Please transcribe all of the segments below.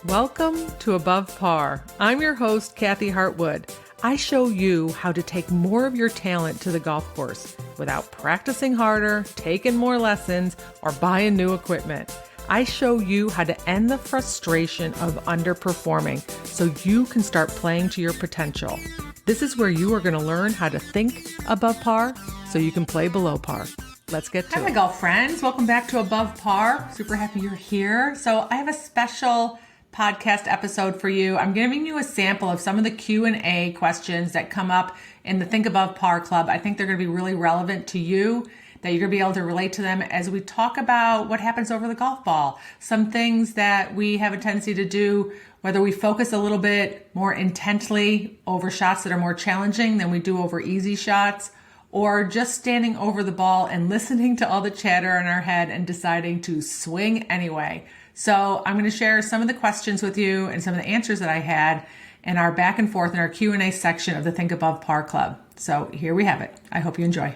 Welcome to Above Par. I'm your host, Kathy Hartwood. I show you how to take more of your talent to the golf course without practicing harder, taking more lessons, or buying new equipment. I show you how to end the frustration of underperforming so you can start playing to your potential. This is where you are going to learn how to think above par so you can play below par. Let's get to it. Hi, my golf friends. Welcome back to Above Par. Super happy you're here. So I have a special podcast episode for you. I'm giving you a sample of some of the Q&A questions that come up in the Think Above Par Club. I think they're going to be really relevant to you, that you're going to be able to relate to them as we talk about what happens over the golf ball. Some things that we have a tendency to do, whether we focus a little bit more intently over shots that are more challenging than we do over easy shots, or just standing over the ball and listening to all the chatter in our head and deciding to swing anyway. So I'm going to share some of the questions with you and some of the answers that I had in our back and forth in our Q&A section of the Think Above Par Club. So here we have it. I hope you enjoy.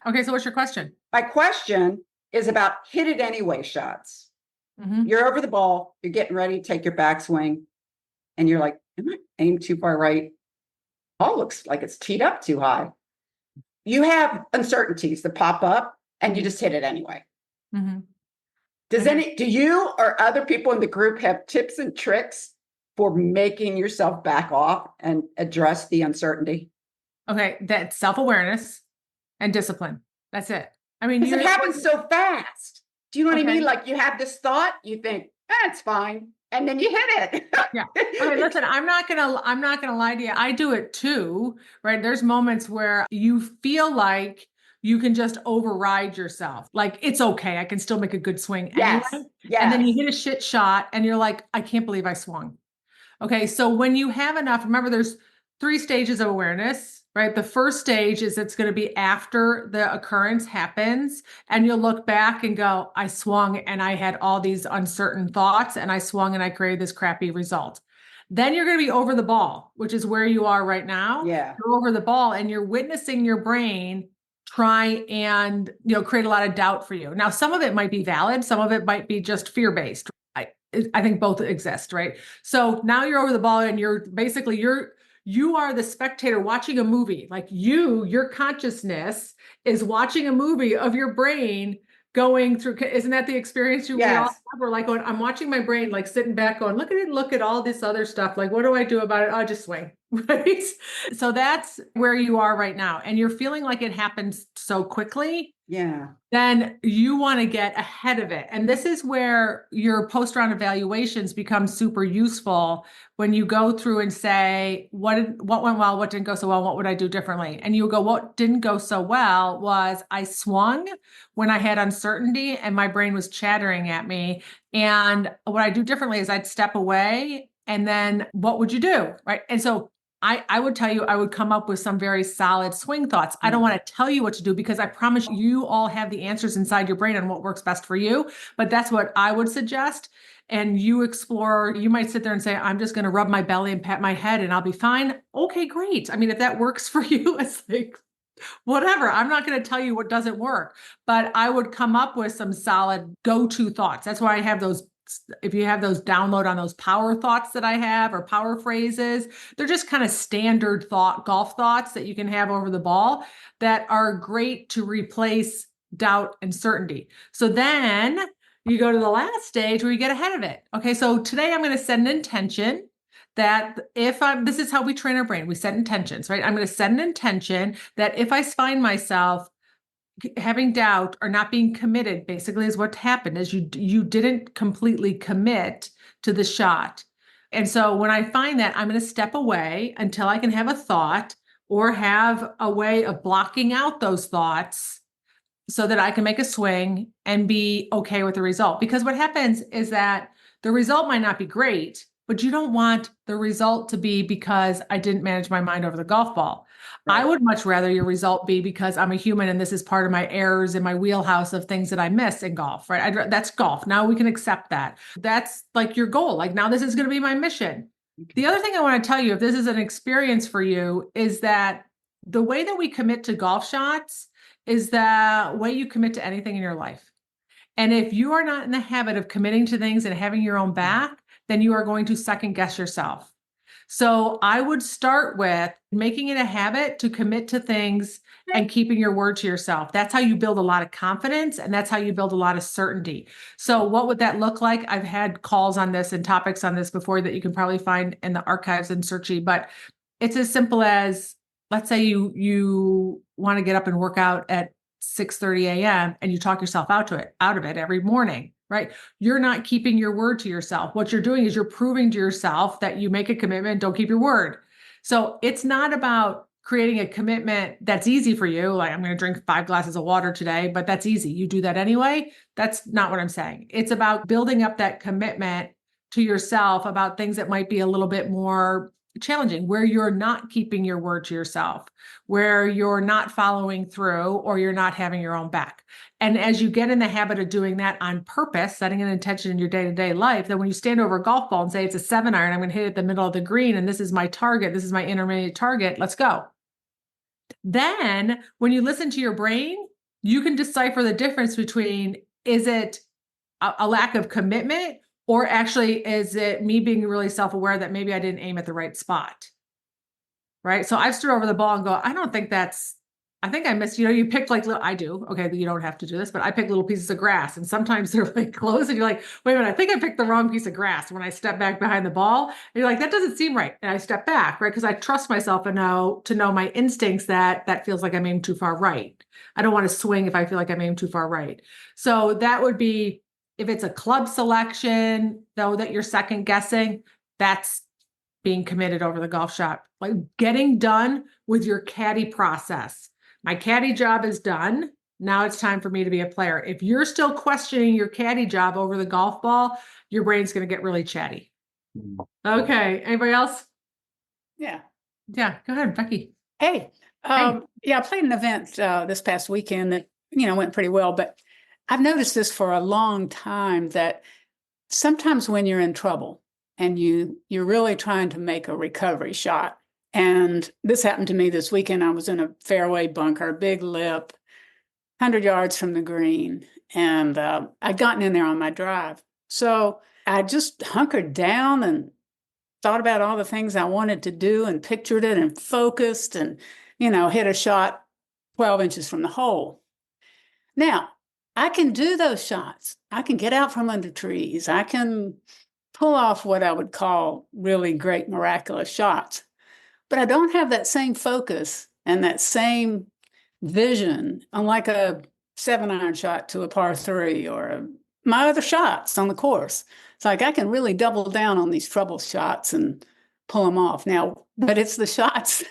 Okay, so what's your question? My question is about hit it anyway shots. You're over the ball, you're getting ready to take your backswing, and you're like, am I aimed too far right? Ball looks like it's teed up too high. You have uncertainties that pop up and you just hit it anyway. Do you or other people in the group have tips and tricks for making yourself back off and address the uncertainty? Okay, that's self-awareness and discipline. That's it. I mean, it happens so fast. Do you know what I mean? Like you have this thought, you think, it's fine. And then you hit it. Yeah. Okay, listen, I'm not gonna lie to you. I do it too, right? There's moments where you feel like you can just override yourself. Like, it's okay. I can still make a good swing anyway. Yes. And then you hit a shit shot and you're like, I can't believe I swung. Okay. So when you have enough, remember there's 3 stages of awareness, right? The first stage is it's going to be after the occurrence happens and you'll look back and go, I swung and I had all these uncertain thoughts and I swung and I created this crappy result. Then you're going to be over the ball, which is where you are right now. Yeah. You're over the ball and you're witnessing your brain try and, create a lot of doubt for you. Now, some of it might be valid. Some of it might be just fear-based. I think both exist, right? So now you're over the ball and you are the spectator watching a movie. Like your consciousness is watching a movie of your brain going through. Isn't that the experience we all have? We're like going, I'm watching my brain, like sitting back going, look at all this other stuff. Like, what do I do about it? I'll just swing. Right. So that's where you are right now. And you're feeling like it happens so quickly. Yeah. Then you want to get ahead of it. And this is where your post-round evaluations become super useful when you go through and say, what went well, what didn't go so well, what would I do differently? And you go, what didn't go so well was I swung when I had uncertainty and my brain was chattering at me. And what I do differently is I'd step away and then what would you do? Right. And so I would tell you, I would come up with some very solid swing thoughts. I don't want to tell you what to do because I promise you all have the answers inside your brain on what works best for you. But that's what I would suggest. And you explore, you might sit there and say, I'm just going to rub my belly and pat my head and I'll be fine. Okay, great. I mean, if that works for you, it's like, whatever. I'm not going to tell you what doesn't work, but I would come up with some solid go-to thoughts. That's why I have those. If you have those download on those power thoughts that I have or power phrases, they're just kind of standard golf thoughts that you can have over the ball that are great to replace doubt and certainty. So then you go to the last stage where you get ahead of it. Okay. So today I'm going to set an intention that this is how we train our brain. We set intentions, right? I'm going to set an intention that if I find myself having doubt or not being committed, basically is what happened is you didn't completely commit to the shot. And so when I find that, I'm going to step away until I can have a thought or have a way of blocking out those thoughts so that I can make a swing and be okay with the result. Because what happens is that the result might not be great, but you don't want the result to be because I didn't manage my mind over the golf ball. Right. I would much rather your result be because I'm a human and this is part of my errors in my wheelhouse of things that I miss in golf, right? That's golf. Now we can accept that. That's like your goal. Like now this is going to be my mission. Okay. The other thing I want to tell you, if this is an experience for you, is that the way that we commit to golf shots is the way you commit to anything in your life. And if you are not in the habit of committing to things and having your own back, then you are going to second guess yourself. So I would start with making it a habit to commit to things and keeping your word to yourself. That's how you build a lot of confidence, and that's how you build a lot of certainty. So what would that look like? I've had calls on this and topics on this before that you can probably find in the archives and Searchy, but it's as simple as, let's say you want to get up and work out at 6:30 a.m. and you talk yourself out of it every morning, right? You're not keeping your word to yourself. What you're doing is you're proving to yourself that you make a commitment, don't keep your word. So it's not about creating a commitment that's easy for you. Like, I'm going to drink 5 glasses of water today, but that's easy. You do that anyway. That's not what I'm saying. It's about building up that commitment to yourself about things that might be a little bit more challenging, where you're not keeping your word to yourself, where you're not following through, or you're not having your own back. And as you get in the habit of doing that on purpose, setting an intention in your day-to-day life, that when you stand over a golf ball and say it's a 7-iron, I'm going to hit it the middle of the green, and this is my target, this is my intermediate target, let's go. Then when you listen to your brain, you can decipher the difference between, is it a lack of commitment, or actually is it me being really self-aware that maybe I didn't aim at the right spot? Right. So I've stood over the ball and go, I think I missed, you pick like I do. Okay. You don't have to do this, but I pick little pieces of grass, and sometimes they're like close and you're like, wait a minute, I think I picked the wrong piece of grass when I step back behind the ball. And you're like, that doesn't seem right. And I step back, right? Because I trust myself to know my instincts that feels like I'm aimed too far right. I don't want to swing if I feel like I'm aimed too far right. So that would be, if it's a club selection, though, that you're second guessing, that's being committed over the golf shot. Like getting done with your caddy process. My caddy job is done. Now it's time for me to be a player. If you're still questioning your caddy job over the golf ball, your brain's going to get really chatty. Okay. Anybody else? Yeah. Yeah. Go ahead, Becky. Hey. Yeah, I played an event this past weekend that, went pretty well, but I've noticed this for a long time, that sometimes when you're in trouble and you're really trying to make a recovery shot, and this happened to me this weekend. I was in a fairway bunker, big lip, 100 yards from the green, and I'd gotten in there on my drive. So I just hunkered down and thought about all the things I wanted to do and pictured it and focused and, hit a shot 12 inches from the hole. Now, I can do those shots. I can get out from under trees. I can pull off what I would call really great, miraculous shots. But I don't have that same focus and that same vision, unlike a 7-iron shot to a par 3 or my other shots on the course. It's like I can really double down on these trouble shots and pull them off. Now, but it's the shots,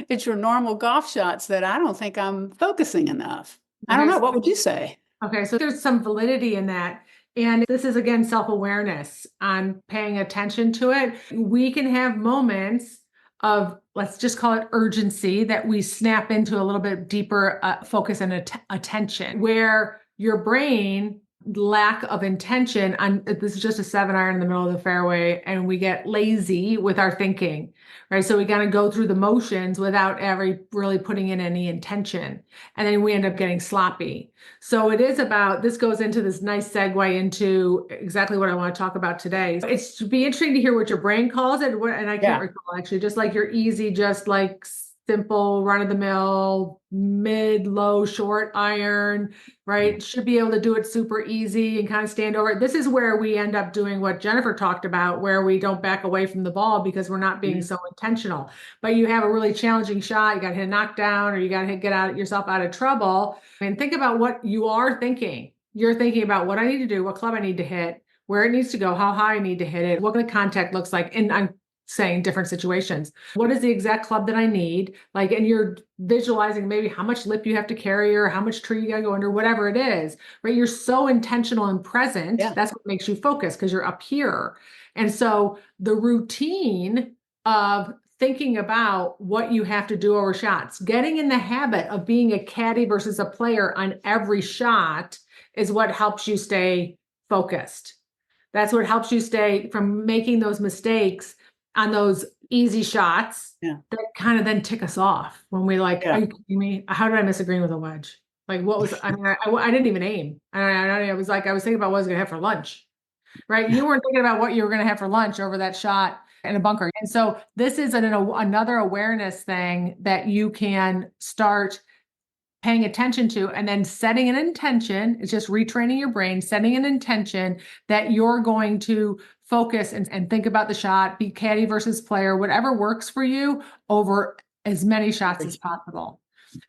it's your normal golf shots that I don't think I'm focusing enough. I don't know. What would you say? Okay, so there's some validity in that. And this is, again, self-awareness on paying attention to it. We can have moments of, let's just call it urgency, that we snap into a little bit deeper focus and attention, where your brain, lack of intention on, this is just a 7-iron in the middle of the fairway, and we get lazy with our thinking, right? So we kind of go through the motions without ever really putting in any intention, and then we end up getting sloppy. So it is about, this goes into this nice segue into exactly what I want to talk about today. It's to be interesting to hear what your brain calls it, and I can't recall actually, just like your easy, just like simple, run-of-the-mill, mid, low, short iron, right? Should be able to do it super easy and kind of stand over it. This is where we end up doing what Jennifer talked about, where we don't back away from the ball because we're not being so intentional. But you have a really challenging shot, you got to hit a knockdown, or you got to get yourself out of trouble. And think about what you are thinking. You're thinking about what I need to do, what club I need to hit, where it needs to go, how high I need to hit it, what the contact looks like. And I'm saying different situations. What is the exact club that I need? Like, and you're visualizing maybe how much lip you have to carry or how much tree you got to go under, whatever it is, right? You're so intentional and present. Yeah. That's what makes you focus, because you're up here. And so the routine of thinking about what you have to do over shots, getting in the habit of being a caddy versus a player on every shot, is what helps you stay focused. That's what helps you stay from making those mistakes on those easy shots that kind of then tick us off when we like, are you kidding me? How did I miss a green with a wedge? Like what was, I mean, I didn't even aim. I was thinking about what I was going to have for lunch, right? You weren't thinking about what you were going to have for lunch over that shot in a bunker. And so this is another awareness thing that you can start paying attention to, and then setting an intention. It's just retraining your brain, setting an intention that you're going to focus and think about the shot, be caddy versus player, whatever works for you over as many shots as possible.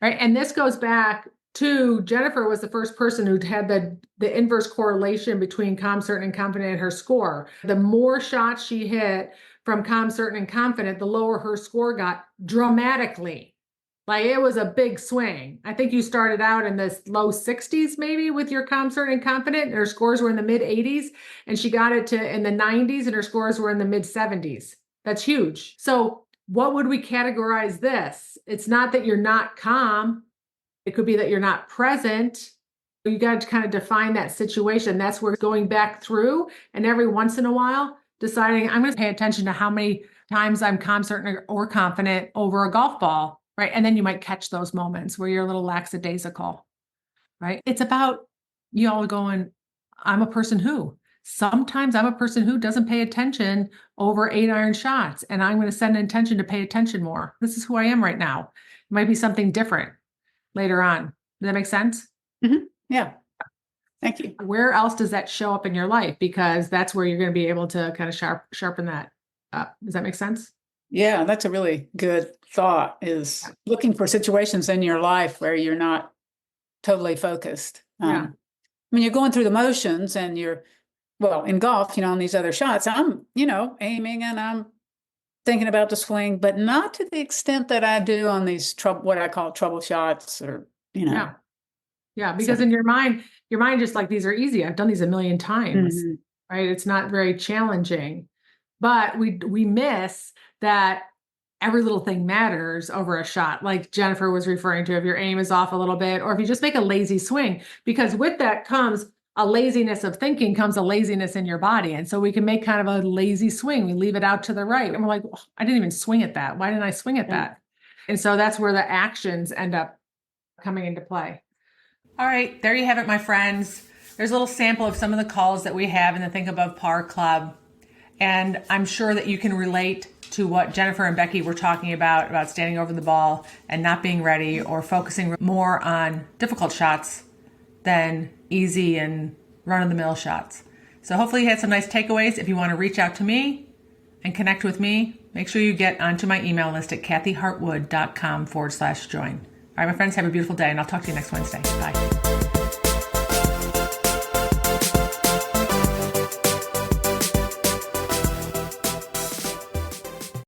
Right. And this goes back to Jennifer was the first person who had the inverse correlation between calm, certain, and confident in her score. The more shots she hit from calm, certain, and confident, the lower her score got dramatically. Like it was a big swing. I think you started out in the low 60s, maybe with your calm, certain, and confident. And her scores were in the mid 80s, and she got it to in the 90s, and her scores were in the mid 70s. That's huge. So what would we categorize this? It's not that you're not calm. It could be that you're not present. You got to kind of define that situation. That's where going back through and every once in a while deciding I'm going to pay attention to how many times I'm calm, certain, or confident over a golf ball. Right. And then you might catch those moments where you're a little lackadaisical. Right. It's about you all going, I'm a person who sometimes I'm a person who doesn't pay attention over 8-iron shots. And I'm going to set an intention to pay attention more. This is who I am right now. It might be something different later on. Does that make sense? Mm-hmm. Yeah. Thank you. Where else does that show up in your life? Because that's where you're going to be able to kind of sharpen that up. Does that make sense? Yeah, that's a really good thought, is looking for situations in your life where you're not totally focused. I mean, you're going through the motions and well, in golf, on these other shots, I'm, aiming and I'm thinking about the swing, but not to the extent that I do on these what I call trouble shots or, Yeah, because in your mind just like, these are easy. I've done these a million times, right? It's not very challenging, but we miss that every little thing matters over a shot. Like Jennifer was referring to, if your aim is off a little bit, or if you just make a lazy swing, because with that comes a laziness of thinking, comes a laziness in your body. And so we can make kind of a lazy swing. We leave it out to the right. And we're like, oh, I didn't even swing at that. Why didn't I swing at that? And so that's where the actions end up coming into play. All right, there you have it, my friends. There's a little sample of some of the calls that we have in the Think Above Par Club. And I'm sure that you can relate to what Jennifer and Becky were talking about standing over the ball and not being ready, or focusing more on difficult shots than easy and run-of-the-mill shots. So hopefully you had some nice takeaways. If you want to reach out to me and connect with me, make sure you get onto my email list at kathyhartwood.com/join. All right, my friends, have a beautiful day, and I'll talk to you next Wednesday. Bye.